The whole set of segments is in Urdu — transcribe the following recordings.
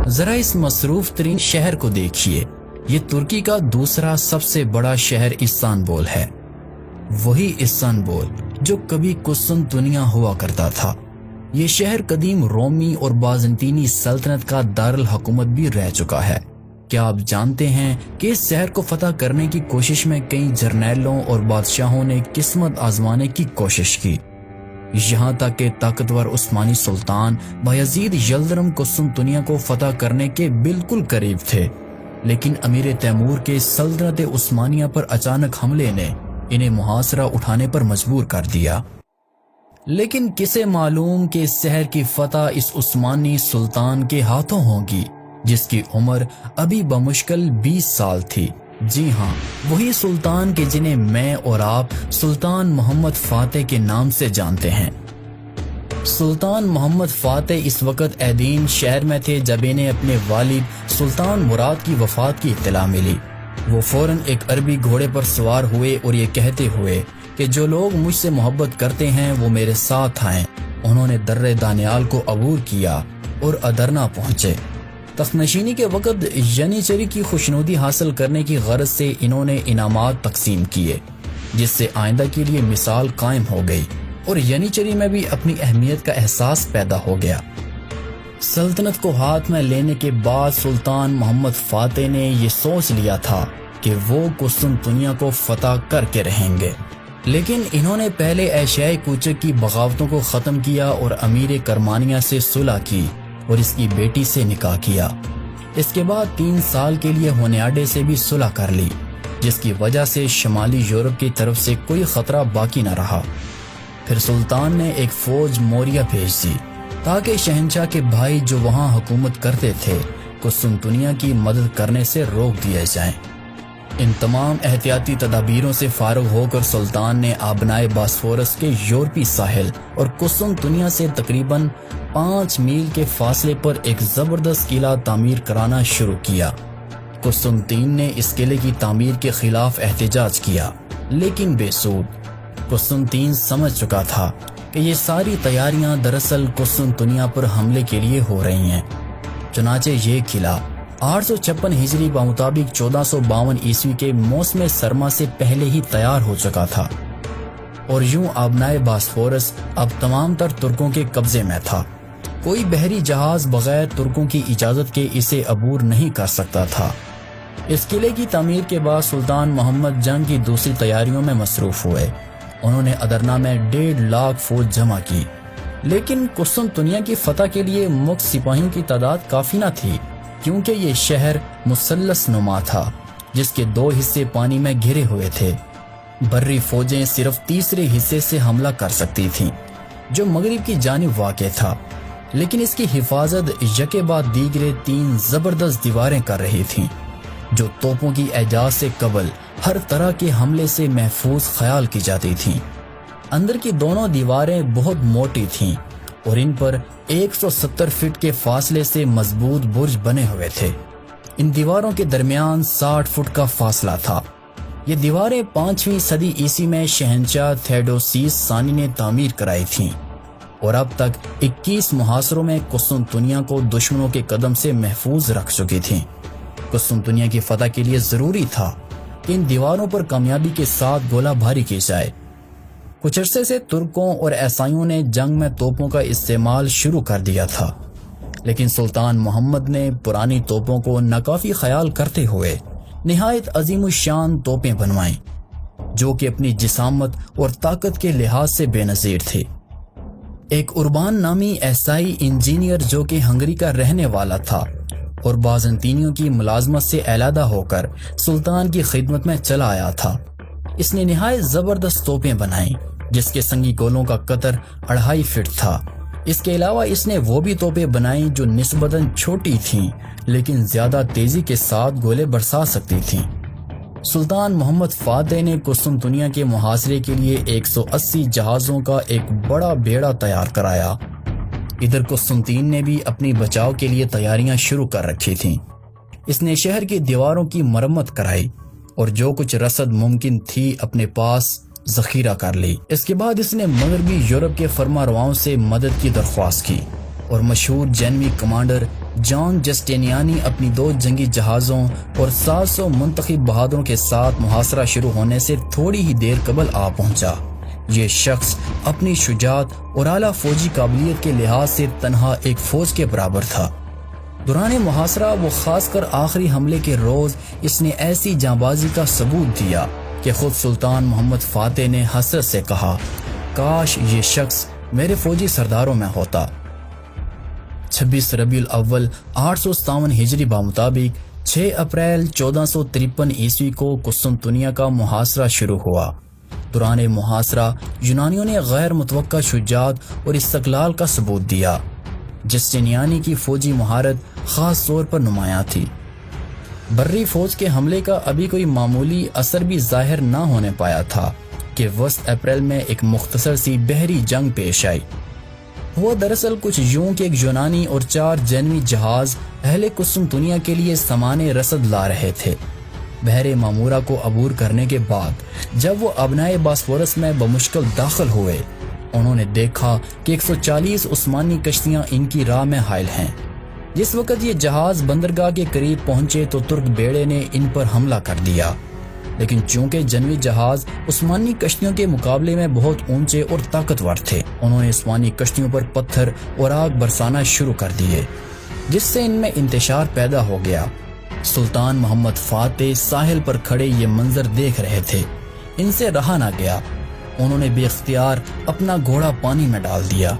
ذرا اس مصروف ترین شہر کو دیکھیے، یہ ترکی کا دوسرا سب سے بڑا شہر استنبول ہے، وہی استنبول جو کبھی قسطنطنیہ ہوا کرتا تھا۔ یہ شہر قدیم رومی اور بازنطینی سلطنت کا دارالحکومت بھی رہ چکا ہے۔ کیا آپ جانتے ہیں کہ اس شہر کو فتح کرنے کی کوشش میں کئی جرنیلوں اور بادشاہوں نے قسمت آزمانے کی کوشش کی، یہاں تک کہ طاقتور عثمانی سلطان بایزید یلدرم قسطنطنیہ کو فتح کرنے کے بالکل قریب تھے، لیکن امیر تیمور کے سلطنت عثمانیہ پر اچانک حملے نے انہیں محاصرہ اٹھانے پر مجبور کر دیا۔ لیکن کسے معلوم کہ اس شہر کی فتح اس عثمانی سلطان کے ہاتھوں ہوگی جس کی عمر ابھی بمشکل 20 سال تھی۔ جی ہاں، وہی سلطان کے جنہیں میں اور آپ سلطان محمد فاتح کے نام سے جانتے ہیں۔ سلطان محمد فاتح اس وقت ایدین شہر میں تھے جب انہیں اپنے والد سلطان مراد کی وفات کی اطلاع ملی۔ وہ فوراً ایک عربی گھوڑے پر سوار ہوئے اور یہ کہتے ہوئے کہ جو لوگ مجھ سے محبت کرتے ہیں وہ میرے ساتھ آئیں، انہوں نے درہ دانیال کو عبور کیا اور ادرنا پہنچے۔ تخت نشینی کے وقت ینیچری کی خوشنودی حاصل کرنے کی غرض سے انہوں نے انعامات تقسیم کیے، جس سے آئندہ کے لیے مثال قائم ہو گئی اور ینیچری میں بھی اپنی اہمیت کا احساس پیدا ہو گیا۔ سلطنت کو ہاتھ میں لینے کے بعد سلطان محمد فاتح نے یہ سوچ لیا تھا کہ وہ قسطنطنیہ کو فتح کر کے رہیں گے، لیکن انہوں نے پہلے ایشیائے کوچک کی بغاوتوں کو ختم کیا اور امیر کرمانیہ سے صلح کی اور اس کی بیٹی سے نکاح کیا۔ اس کے بعد 3 سال کے لیے ہونیاڈے سے بھی صلح کر لی، جس کی وجہ سے شمالی یورپ کی طرف سے کوئی خطرہ باقی نہ رہا۔ پھر سلطان نے ایک فوج موریا بھیج دی تاکہ شہنشاہ کے بھائی جو وہاں حکومت کرتے تھے قسطنطنیہ کی مدد کرنے سے روک دیے جائیں۔ ان تمام احتیاطی تدابیروں سے فارغ ہو کر سلطان نے آبنائے باسفورس کے یورپی ساحل اور قسطنطنیہ سے تقریباً 5 میل کے فاصلے پر ایک زبردست قلعہ تعمیر کرانا شروع کیا۔ قسطنطین نے اس قلعے کی تعمیر کے خلاف احتجاج کیا، لیکن بے سود۔ قسطنطین سمجھ چکا تھا کہ یہ ساری تیاریاں دراصل قسطنطنیہ پر حملے کے لیے ہو رہی ہیں، چنانچہ یہ قلعہ 856 ہجری بمطابق 1452 عیسوی کے موسم سرما سے پہلے ہی تیار ہو چکا تھا، اور یوں آبنائے باسفورس اب تمام تر ترکوں کے قبضے میں تھا۔ کوئی بحری جہاز بغیر ترکوں کی اجازت کے اسے عبور نہیں کر سکتا تھا۔ اس قلعے کی تعمیر کے بعد سلطان محمد جنگ کی دوسری تیاریوں میں مصروف ہوئے۔ انہوں نے ادرنا میں 1.5 لاکھ فوج جمع کی، لیکن قسطنطنیہ کی فتح کے لیے مفت سپاہیوں کی تعداد کافی نہ تھی، کیونکہ یہ شہر مثلث نما تھا جس کے 2 حصے پانی میں گھرے ہوئے تھے۔ بری فوجیں صرف تیسرے حصے سے حملہ کر سکتی تھیں جو مغرب کی جانب واقع تھا، لیکن اس کی حفاظت یکے بعد دیگرے 3 زبردست دیواریں کر رہی تھیں جو توپوں کی اعجاز سے قبل ہر طرح کے حملے سے محفوظ خیال کی جاتی تھیں۔ اندر کی دونوں دیواریں بہت موٹی تھیں اور ان پر 170 فٹ کے فاصلے سے مضبوط برج بنے ہوئے تھے۔ ان دیواروں کے درمیان 60 فٹ کا فاصلہ تھا۔ یہ دیواریں 5ویں صدی عیسوی میں شہنشاہ تھیوڈوسیس ثانی نے تعمیر کرائی تھیں اور اب تک 21 محاصروں میں قسطنطنیہ کو دشمنوں کے قدم سے محفوظ رکھ چکی تھیں۔ قسطنطنیہ کی فتح کے لیے ضروری تھا کہ ان دیواروں پر کامیابی کے ساتھ گولہ باری کی جائے۔ کچھ عرصے سے ترکوں اور عیسائیوں نے جنگ میں توپوں کا استعمال شروع کر دیا تھا، لیکن سلطان محمد نے پرانی توپوں کو ناکافی خیال کرتے ہوئے نہایت عظیم الشان توپیں بنوائیں جو کہ اپنی جسامت اور طاقت کے لحاظ سے بے نظیر تھی۔ ایک اربان نامی عیسائی انجینئر جو کہ ہنگری کا رہنے والا تھا اور بازنطینیوں کی ملازمت سے علیحدہ ہو کر سلطان کی خدمت میں چلا آیا تھا، اس نے نہایت زبردست توپیں بنائیں جس کے سنگی گولوں کا قطر 2.5 فٹ تھا۔ اس کے علاوہ اس نے وہ بھی توپیں بنائیں جو نسبتاً چھوٹی تھیں لیکن زیادہ تیزی کے ساتھ گولے برسا سکتی تھیں۔ سلطان محمد فاتح نے قسطنطنیہ کے محاصرے کے لیے 180 جہازوں کا ایک بڑا بیڑا تیار کرایا۔ ادھر قسطنطین نے بھی اپنی بچاؤ کے لیے تیاریاں شروع کر رکھی تھیں۔ اس نے شہر کی دیواروں کی مرمت کرائی اور جو کچھ رسد ممکن تھی اپنے پاس ذخیرہ کر لی۔ اس کے بعد اس نے مغربی یورپ کے فرما رواؤں سے مدد کی درخواست کی اور مشہور جینوی کمانڈر جان جسٹینیانی اپنی 2 جنگی جہازوں اور 700 منتخب بہادروں کے ساتھ محاصرہ شروع ہونے سے تھوڑی ہی دیر قبل آ پہنچا۔ یہ شخص اپنی شجاعت اور اعلیٰ فوجی قابلیت کے لحاظ سے تنہا ایک فوج کے برابر تھا۔ دوران محاصرہ وہ خاص کر آخری حملے کے روز اس نے ایسی جانبازی کا ثبوت دیا کہ خود سلطان محمد فاتح نے حسرت سے کہا، کاش یہ شخص میرے فوجی سرداروں میں ہوتا۔ 26 ربیع الاول 857 ہجری بمطابق 6 اپریل 1453 عیسوی کو قسطنطنیہ کا محاصرہ شروع ہوا۔ دوران محاصرہ یونانیوں نے غیر متوقع شجاعت اور استقلال کا ثبوت دیا۔ جسٹینیانی کی فوجی مہارت خاص طور پر نمایاں تھی۔ بری فوج کے حملے کا ابھی کوئی معمولی اثر بھی ظاہر نہ ہونے پایا تھا کہ وسط اپریل میں ایک مختصر سی بحری جنگ پیش آئی۔ وہ دراصل کچھ یوں کہ ایک یونانی اور 4 جنوی جہاز اہل قسطنطنیہ کے لیے سامان رسد لا رہے تھے۔ بحر معمورہ کو عبور کرنے کے بعد جب وہ ابنائے باسفورس میں بمشکل داخل ہوئے، انہوں نے دیکھا کہ 140 عثمانی کشتیاں ان کی راہ میں حائل ہیں۔ جس وقت یہ جہاز بندرگاہ کے قریب پہنچے تو ترک بیڑے نے ان پر حملہ کر دیا، لیکن چونکہ جنوی جہاز عثمانی کشتیوں کے مقابلے میں بہت اونچے اور طاقتور تھے، انہوں نے عثمانی کشتیوں پر پتھر اور آگ برسانا شروع کر دیے، جس سے ان میں انتشار پیدا ہو گیا۔ سلطان محمد فاتح ساحل پر کھڑے یہ منظر دیکھ رہے تھے، ان سے رہا نہ گیا۔ انہوں نے بے اختیار اپنا گھوڑا پانی میں ڈال دیا،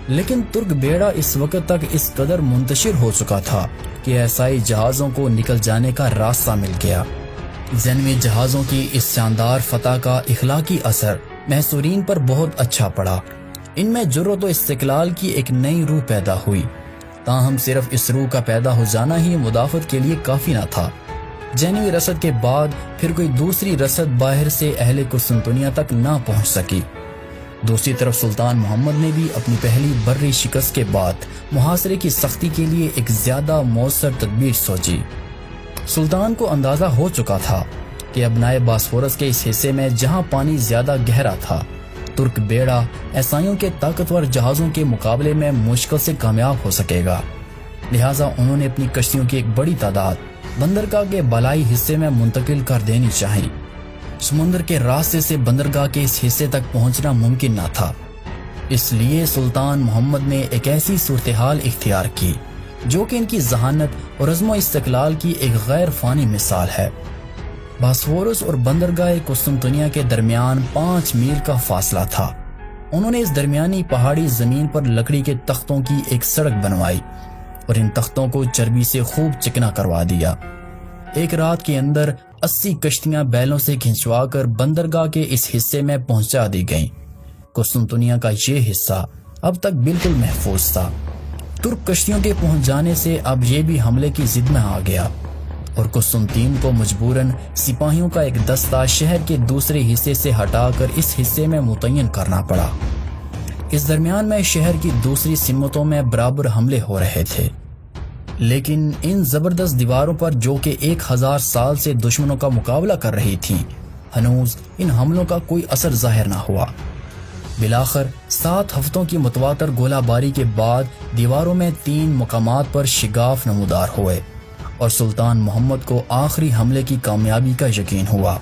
لیکن ترک بیڑا اس وقت تک اس قدر منتشر ہو چکا تھا کہ عیسائی جہازوں کو نکل جانے کا راستہ مل گیا۔ جنوی جہازوں کی اس شاندار فتح کا اخلاقی اثر محصورین پر بہت اچھا پڑا۔ ان میں جرأت و استقلال کی ایک نئی روح پیدا ہوئی، تاہم صرف اس روح کا پیدا ہو جانا ہی مدافعت کے لیے کافی نہ تھا۔ جنوی رسد کے بعد پھر کوئی دوسری رسد باہر سے اہل قسطنطنیہ تک نہ پہنچ سکی۔ دوسری طرف سلطان محمد نے بھی اپنی پہلی بری شکست کے بعد محاصرے کی سختی کے لیے ایک زیادہ مؤثر تدبیر سوچی۔ سلطان کو اندازہ ہو چکا تھا کہ ابنائے باسفورس کے اس حصے میں جہاں پانی زیادہ گہرا تھا، ترک بیڑا عیسائیوں کے طاقتور جہازوں کے مقابلے میں مشکل سے کامیاب ہو سکے گا۔ لہٰذا انہوں نے اپنی کشتیوں کی ایک بڑی تعداد بندرگاہ کے بالائی حصے میں منتقل کر دینی چاہی۔ سمندر کے راستے سے بندرگاہ کے اس حصے تک پہنچنا ممکن نہ تھا، اس لیے سلطان محمد نے ایک ایسی صورتحال اختیار کی جو کہ ان کی ذہانت اور عزم و استقلال کی ایک غیر فانی مثال ہے۔ باسفورس اور بندرگاہ قسطنطنیہ کے درمیان 5 میل کا فاصلہ تھا۔ انہوں نے اس درمیانی پہاڑی زمین پر لکڑی کے تختوں کی ایک سڑک بنوائی اور ان تختوں کو چربی سے خوب چکنا کروا دیا۔ ایک رات کے اندر 80 کشتیاں بیلوں سے کھنچوا کر بندرگاہ کے اس حصے میں پہنچا دی گئیں۔ قسطنطنیہ کا یہ حصہ اب تک بالکل محفوظ تھا۔ ترک کشتیوں کے پہنچ جانے سے اب یہ بھی حملے کی ضد میں آ گیا اور قسطنطین کو مجبوراً سپاہیوں کا ایک دستہ شہر کے دوسرے حصے سے ہٹا کر اس حصے میں متعین کرنا پڑا۔ اس درمیان میں شہر کی دوسری سمتوں میں برابر حملے ہو رہے تھے، لیکن ان زبردست دیواروں پر جو کہ 1000 سال سے دشمنوں کا مقابلہ کر رہی تھیں، ہنوز ان حملوں کا کوئی اثر ظاہر نہ ہوا۔ بالآخر 7 ہفتوں کی متواتر گولہ باری کے بعد دیواروں میں 3 مقامات پر شگاف نمودار ہوئے اور سلطان محمد کو آخری حملے کی کامیابی کا یقین ہوا۔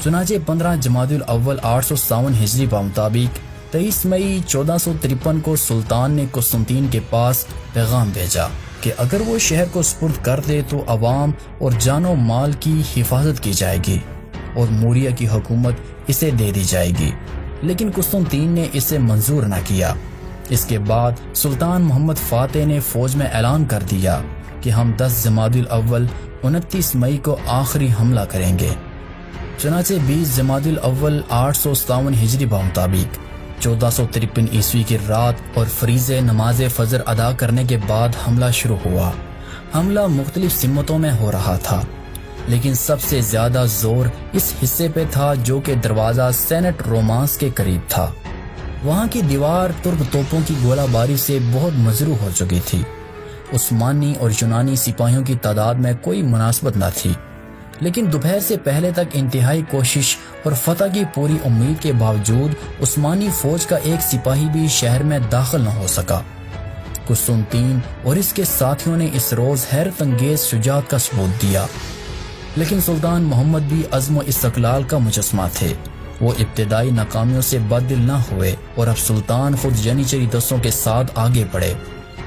چنانچہ 15 جمادی الاول 857 ہجری بمطابق 23 مئی 1453 کو سلطان نے قسطنطین کے پاس پیغام بھیجا کہ اگر وہ شہر کو سپرد کر دے تو عوام اور جان و مال کی حفاظت کی جائے گی اور موریہ کی حکومت اسے دے دی جائے گی، لیکن قسطنطین نے اسے منظور نہ کیا۔ اس کے بعد سلطان محمد فاتح نے فوج میں اعلان کر دیا کہ ہم 10 جمادی الاول 29 مئی کو آخری حملہ کریں گے۔ چنانچہ 20 جمادی الاول 857 ہجری بمطابق 1453 عیسوی کی رات اور فریضہ نماز فجر ادا کرنے کے بعد حملہ شروع ہوا۔ حملہ مختلف سمتوں میں ہو رہا تھا، لیکن سب سے زیادہ زور اس حصے پہ تھا جو کہ دروازہ سینٹ رومانس کے قریب تھا۔ وہاں کی دیوار ترک توپوں کی گولہ باری سے بہت مجروح ہو چکی تھی۔ عثمانی اور یونانی سپاہیوں کی تعداد میں کوئی مناسبت نہ تھی، لیکن دوپہر سے پہلے تک انتہائی کوشش اور فتح کی پوری امید کے باوجود عثمانی فوج کا ایک سپاہی بھی شہر میں داخل نہ ہو سکا۔ قسطنطین اور اس کے ساتھیوں نے اس روز حیرت انگیز شجاعت کا ثبوت دیا، لیکن سلطان محمد بھی عزم و استقلال کا مجسمہ تھے۔ وہ ابتدائی ناکامیوں سے بددل نہ ہوئے اور اب سلطان خود جنیچری دستوں کے ساتھ آگے بڑھے۔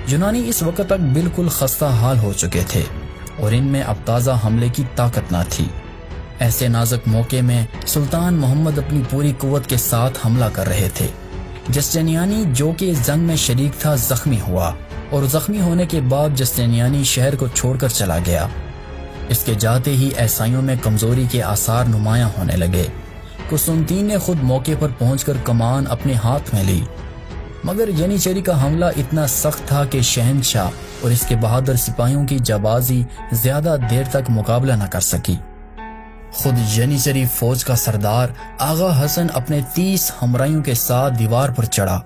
یونانی اس وقت تک بالکل خستہ حال ہو چکے تھے اور ان میں اب تازہ حملے کی طاقت نہ تھی۔ ایسے نازک موقع میں سلطان محمد اپنی پوری قوت کے ساتھ حملہ کر رہے تھے۔ جسٹینیانی جو کہ اس جنگ میں شریک تھا زخمی ہوا، اور زخمی ہونے کے بعد جسٹینیانی شہر کو چھوڑ کر چلا گیا۔ اس کے جاتے ہی عیسائیوں میں کمزوری کے آثار نمایاں ہونے لگے۔ قسطنطین نے خود موقع پر پہنچ کر کمان اپنے ہاتھ میں لی، مگر ینیچری کا حملہ اتنا سخت تھا کہ شہنشاہ اور اس کے بہادر سپاہیوں کی جبازی زیادہ دیر تک مقابلہ نہ کر سکی۔ خود ینیچری فوج کا سردار آغا حسن اپنے 30 ہمراہیوں کے ساتھ دیوار پر چڑھا۔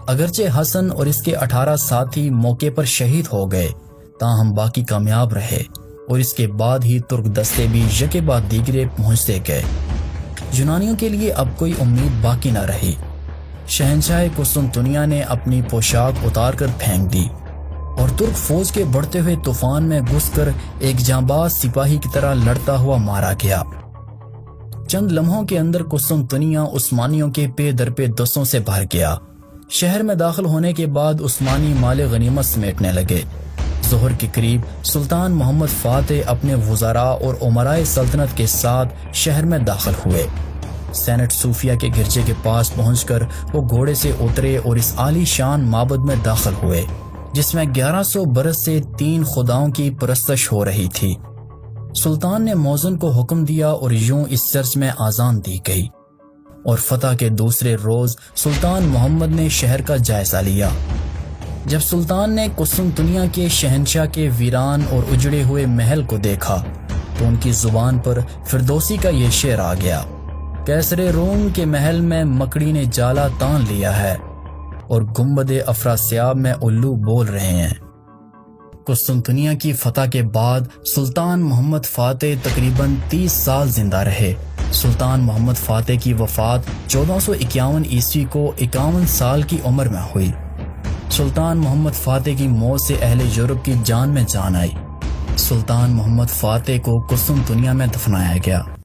اگرچہ حسن اور اس کے 18 ساتھی موقع پر شہید ہو گئے، تاہم باقی کامیاب رہے اور اس کے بعد ہی ترک دستے بھی یکے بعد دیگرے پہنچتے گئے۔ یونانیوں کے لیے اب کوئی امید باقی نہ رہی۔ شہنشاہ قسطنطنیہ نے اپنی پوشاک اتار کر پھینک دی اور ترک فوج کے بڑھتے ہوئے طوفان میں گھس کر ایک جانباز سپاہی کی طرح لڑتا ہوا مارا گیا۔ چند لمحوں کے اندر قسطنطنیہ عثمانیوں کے پے در پے دستوں سے بھر گیا۔ شہر میں داخل ہونے کے بعد عثمانی مال غنیمت سمیٹنے لگے۔ ظہر کے قریب سلطان محمد فاتح اپنے وزراء اور امرائے سلطنت کے ساتھ شہر میں داخل ہوئے۔ سینٹ صوفیہ کے گرجے کے پاس پہنچ کر وہ گھوڑے سے اترے اور اس عالی شان معبد میں داخل ہوئے جس میں 1100 برس سے 3 خداؤں کی پرستش ہو رہی تھی۔ سلطان نے مؤذن کو حکم دیا اور یوں اس چرچ میں اذان دی گئی، اور فتح کے دوسرے روز سلطان محمد نے شہر کا جائزہ لیا۔ جب سلطان نے قسطنطنیہ کے شہنشاہ کے ویران اور اجڑے ہوئے محل کو دیکھا تو ان کی زبان پر فردوسی کا یہ شعر آ گیا: قیصر روم کے محل میں مکڑی نے جالا تان لیا ہے اور گنبد افراسیاب میں الو بول رہے ہیں۔ قسطنطنیہ کی فتح کے بعد سلطان محمد فاتح تقریباً 30 سال زندہ رہے۔ سلطان محمد فاتح کی وفات 1451 عیسوی کو 51 سال کی عمر میں ہوئی۔ سلطان محمد فاتح کی موت سے اہل یورپ کی جان میں جان آئی۔ سلطان محمد فاتح کو قسطنطنیہ میں دفنایا گیا۔